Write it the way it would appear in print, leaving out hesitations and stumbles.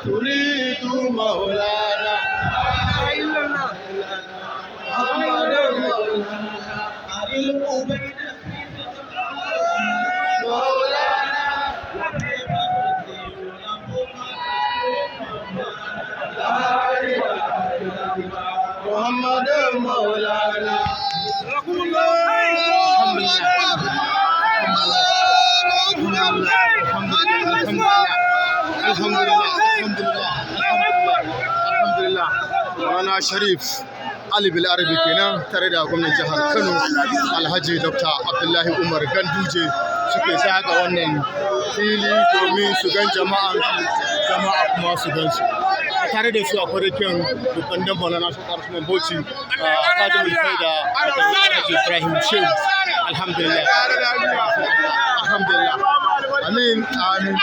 تريد مولانا محمد مولانا alhamdulillah rana sharif Ali Balarabe kenan tare da gwamnan jihar Kano Alhaji Dr. Abdullahi Umar Ganduje suke zaga wannan fili domin su gan jama'a kuma su gan su tare da su a kwarikin dukkan dambana na shakar sunan Bauchi Fadimul Faida Alhaji Ibrahim Shehu alhamdulillah amin amin